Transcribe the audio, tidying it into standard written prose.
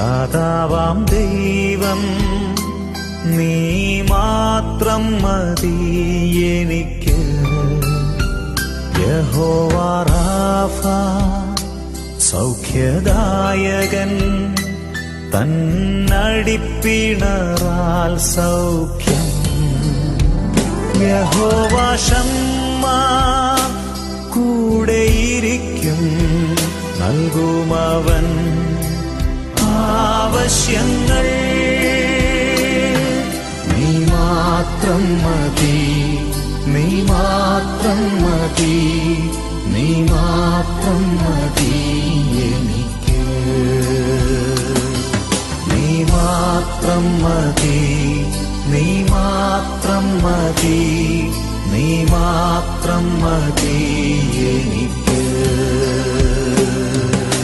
ദാതാവാം ദൈവം നീ മാത്രം മതി എനിക്ക്. യഹോവ റാഫ സൗഖ്യദായകൻ തന്നടിപ്പിണറാൽ സൗഖ്യം. യഹോവ ശമ്മ കൂടെയിരിക്കും നൽകുമവൻ ആവശ്യങ്ങൾ. നീ മാത്രം മതി, നീ മാത്രം മതി, നീ മാത്രം മതി എനിക്ക്. നീ മാത്രം മതി, നീ മാത്രം മതി, നീ മാത്രം മതി